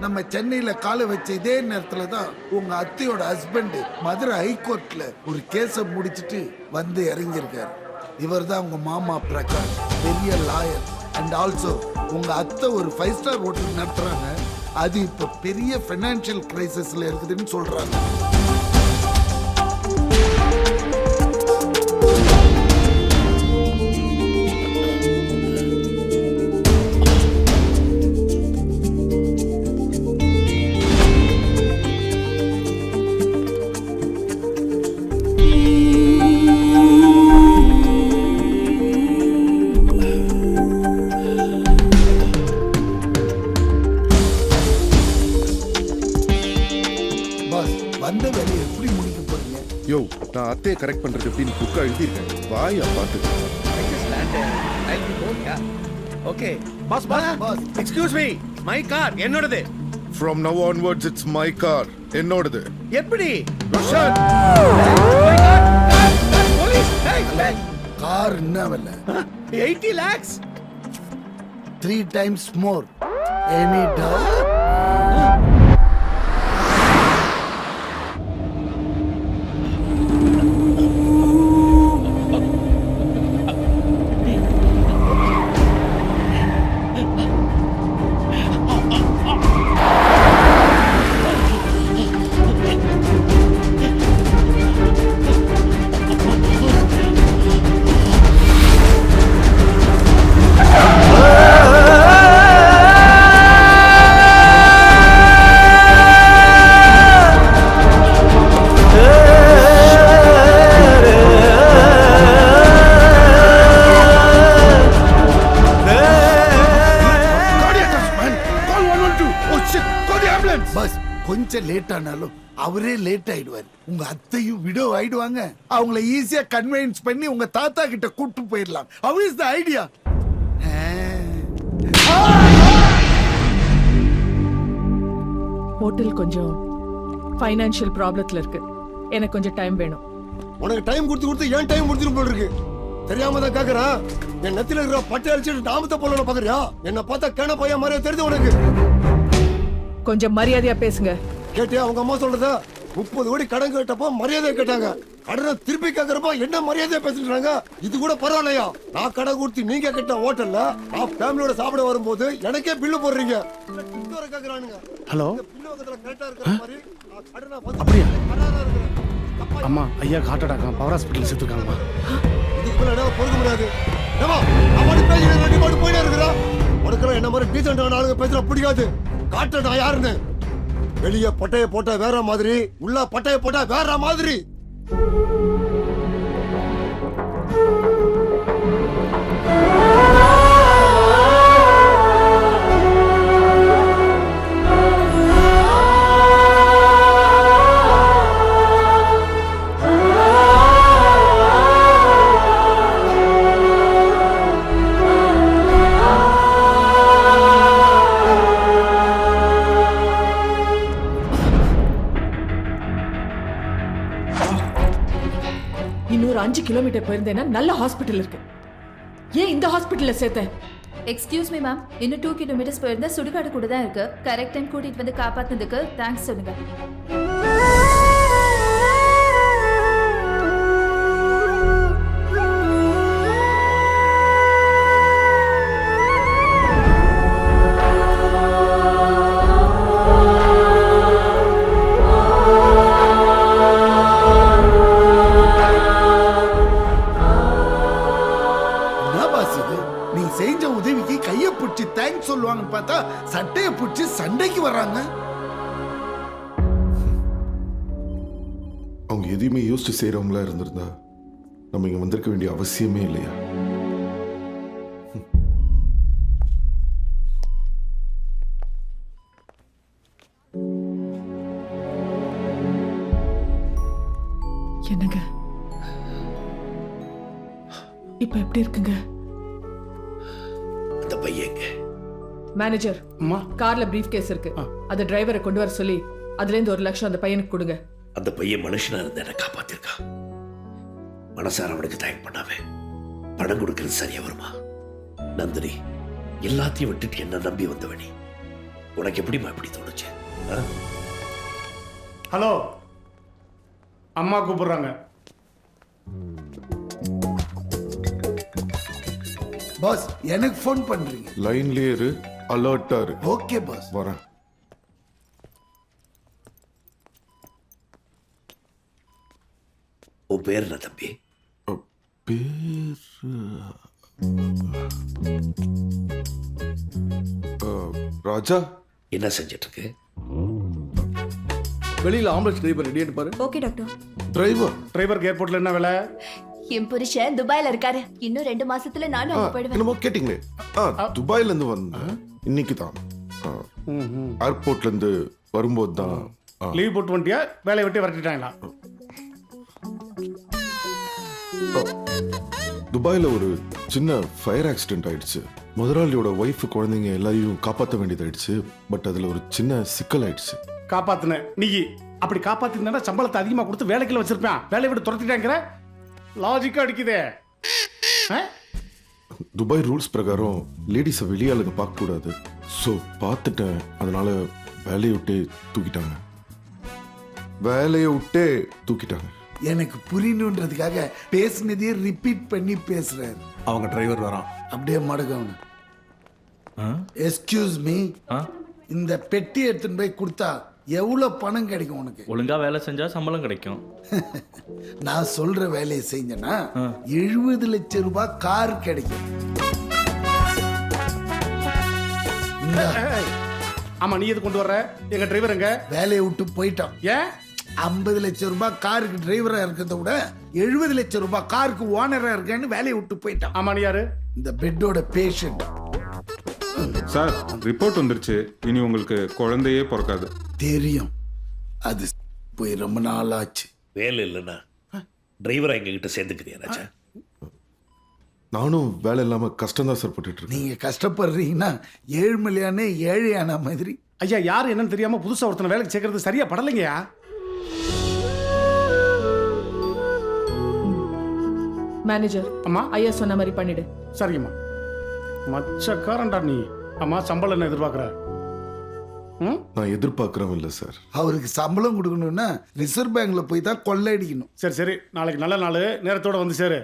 நம்ம சென்னையில காலை வச்ச இதே நேரத்துல தான் உங்க அத்தையோட ஹஸ்பண்ட் மதுரை ஹைகோர்ட்ல ஒரு கேஸை முடிச்சிட்டு வந்து இறங்கியிருக்காரு. இவர் தான் உங்க மாமா பிரகாஷ், பெரிய லாயர். அண்ட் ஆல்சோ உங்க அத்தை ஒரு 5 ஸ்டார் ஹோட்டல் நடத்துறாங்க. அது இப்ப பெரிய பைனான்சியல் கிரைசிஸ்ல இருக்குதுன்னு சொல்றாங்க. வந்த வேலையை எப்படி முடிக்க போறீங்க? யோ, நான் அத்தையை கரெக்ட் பண்றது எப்படின்னு புக்கை எழுதியிருக்கேன். வாயா பார்த்து. Okay boss boss excuse me, my car என்னோடது. From now onwards it's my car. என்னோடது. எப்படி ரோஷன், போலீஸ் கார் என்ன விலை? 80 lakhs. 3 times more. Any doubt? Bus கொஞ்சம் லேட் ஆனாலும் அவரே லேட் ஆயிடுவார். உங்க அத்தையும் விடோ ஆயிடுவாங்க. அவங்கள ஈஸியா கன்வின்ஸ் பண்ணி உங்க தாத்தா கிட்ட கூட்டு போயிடலாம். How is the idea? Hotel கொஞ்சம் ஃபைனான்சியல் ப்ராப்ளத்துல இருக்கு. எனக்கு கொஞ்சம் டைம் வேணும். உனக்கு டைம் கொடுத்து ஏன் டைம் முடிச்சிடும் போல இருக்கு. தெரியாம தான் கேக்குறா. என் நெத்தில இருக்கிற பட்டை அடிச்சுட்டு நாமத்தை போல பாக்குறியா? என்ன பார்த்தா கேன பையன் மாதிரியா தெரியுது உனக்கு? கொஞ்சம் மரியாதையா பேசுங்க. கேட்டியா அவங்க அம்மா சொல்றத? 30 கோடி கடன் கேட்டப்போ மரியாதையா கேட்டாங்க. கடனை திருப்பி கேட்கறப்ப என்ன மரியாதையா பேசுறாங்க? இது கூட பரவாயில்லையா? நான் கடன் கொடுத்து நீங்க கேட்ட ஹோட்டல்ல நான் ஃபேமிலியோட சாப்பிட வரும்போது எனக்கே பில்லு போடுறீங்க. இன்னொரு கேக்குறானுங்க. ஹலோ, பில்லு பக்கத்துல கரெக்டா இருக்கிற மாதிரி நான் கடனை அப்படியா? கராரா இருக்கிறேன். அம்மா, ஐயா ஹார்ட் அட்டாக், பவர் ஹாஸ்பிட்டல் சேர்த்துருக்காங்கம்மா. இதுக்கு மேல என்ன பொறுக்க முடியாது. ஏமா அவனுக்கு பேசி ரெண்டு மாடு போயிட்டே இருக்கிறா. உனக்கு என்ன மாதிரி டீசென்டான ஆளுங்க பேசுற பிடிக்காது. காட்ட நான் யாருன்னு. வெளிய பட்டைய போட்டா வேற மாதிரி, உள்ள பட்டைய போட்டா வேற மாதிரி. இன்னொரு 5 கிலோமீட்டர் போயிருந்தேன்னா நல்ல ஹாஸ்பிட்டல் இருக்கு. ஏன் இந்த ஹாஸ்பிட்டல்ல சேர்த்தேன்? எக்ஸ்கியூஸ் மீ மேம், இன்னும் 2 கிலோமீட்டர்ஸ் போயிருந்தா சுடுகாடு கூட தான் இருக்கு. கரெக்ட் டைம் கூட்டிட்டு வந்து காப்பாத்துனதுக்கு தேங்க்ஸ் சொல்லுங்க. செஞ்ச உதவிக்கு கைய பிடிச்சி தேங்க்ஸ் சொல்லுவாங்கன்னு பார்த்தா சட்டைய பிடிச்சி சண்டைக்கு வர்றாங்க. அவங்க எதையுமே யோசிச்சு செய்யறவங்களா இருந்திருந்தா நம்ம இங்க வந்திருக்க வேண்டிய அவசியமே இல்லையா? என்னங்க இப்ப எப்படி இருக்குங்க? அந்த பையங்க மேனேஜர், அம்மா, கார்ல பிரீஃப் கேஸ் இருக்கு. அது டிரைவரை கொண்டு வர சொல்லி அதுல இருந்து 1 லட்சம் அந்த பையனுக்கு கொடுங்க. அந்த பையன் மனுஷனா இருந்த என்ன காப்பாத்திருக்கான். மனசார அவனுக்கு தேங்க் பண்ணாவே பணம் கொடுக்கறது சரியா வருமா? நந்தினி, எல்லாத்தையும் விட்டுட்டு என்ன நம்பி வந்தவனி, உனக்கு எப்படிமா எப்படி தோணுச்சு? ஹலோ, அம்மா கூப்பிடுறாங்க. பாஸ் எனக்கு ஃபோன் பண்றீங்க? லைன்லயே இரு, அலர்ட்டா இரு. Okay boss. வரேன். உன் பேர் என்ன தம்பி? பேரு ராஜா. என்ன செஞ்சிட்டு இருக்கு? வெளியில ஆம்புலன்ஸ் டிரைவர் ரெடியாட்டு பாரு. Okay doctor. டிரைவர் டிரைவருக்கு ஏர்போர்ட்ல என்ன வேலை? என் புருஷன் துபாயில இருக்காரு. இன்னும் 2 மாசத்துல நானும் அங்க போயிடுவேன். என்னமோ கேட்டீங்களே. துபாயில இருந்து வந்தேன் இன்னைக்கு தான். ஏர்போர்ட்ல இருந்து வரும்போது தான். லீவ் போட்டு வந்துட்டியா? வேலையை விட்டு விரட்டிட்டாங்களா? துபாயில ஒரு சின்ன ஃபயர் ஆக்சிடென்ட் ஆயிடுச்சு. முதலாளியோட ஒய்ஃப் குழந்தைங்க எல்லாரையும் காப்பாற்ற வேண்டியதாயிடுச்சு. பட் அதுல ஒரு சின்ன சிக்கல் ஆயிடுச்சு. காப்பாத்துன நீ அப்படி காப்பாத்தினா சம்பளத்தை அதிகமா கொடுத்து வேலைக்குள்ள வச்சிருப்பேன். வேலையை விட்டு துரத்திட்டாங்கிற லாஜிக்கா அடிக்குதே. துபாய் ரூல்ஸ் பிரகாரம் லேடிஸை வெளியாளுங்க பார்க்க கூடாது. ஸோ பார்த்துட்டேன். அதனால வேலையை விட்டே தூக்கிட்டாங்க. எனக்கு புரியணுன்றதுக்காக பேசினதையே ரிப்பீட் பண்ணி பேசுறாரு. அவங்க டிரைவர் வரான். அப்படியே மடக்கவனு. எஸ்கியூஸ் மீ, இந்த பெட்டி எடுத்துன்னு போய் கொடுத்தா எவ்வளவு பணம் கிடைக்கும் உனக்கு? ஒழுங்கா வேலை செஞ்சா சம்பளம் கிடைக்கும். நான் சொல்ற வேலையை செஞ்சேன்னா 70 லட்சம் ரூபாய் கார் கிடைக்கும். ஆமா, நீ எது கொண்டு வர்ற? எங்க டிரைவர் எங்க? வேலையை விட்டு போயிட்டான். ஏன்? 50 லட்சம் ரூபாய் காருக்கு டிரைவரா இருக்கிறத விட 70 லட்சம் ரூபாய் காருக்கு ஓனரா இருக்கேன்னு வேலையை விட்டு போயிட்டான். ஆமா, நீ யாரு? இந்த பெட்டோட பேஷண்ட். சார், ரிப்போர்ட் வந்துருச்சு. இனி உங்களுக்கு குழந்தையே பிறக்காது. தெரியும். அது போய் ரொம்ப நாள் ஆச்சு. வேலை இல்லைன்னா டிரைவரா எங்ககிட்ட சேர்ந்துக்கிறியா ராஜா? நானும் வேலை இல்லாம கஷ்டம் தான் சார் பட்டுட்டு இருக்கேன். நீங்க கஷ்டப்படுறீங்கன்னா ஏழ்மலையானே ஏழையான மாதிரி. ஐயா, யாரு என்னன்னு தெரியாம புதுசா ஒருத்தனை வேலைக்கு சேர்க்கறது சரியா படலைங்கயா. மேனேஜர், அம்மா. ஐயா சொன்ன மாதிரி பண்ணிடு. சரிம்மா. மச்சக்காரன்டா நீ. அம்மா, சம்பளம் என்ன எதிர்பார்க்குற? நான் எதிர்பார்க்கறவன் இல்லை சார். அவருக்கு சம்பளம் கொடுக்கணும்னா ரிசர்வ் பேங்க்ல போய் தான் கொள்ளையடிக்கணும். சரி சரி, நாளைக்கு நல்ல நாள், நேரத்தோட வந்து சேரு.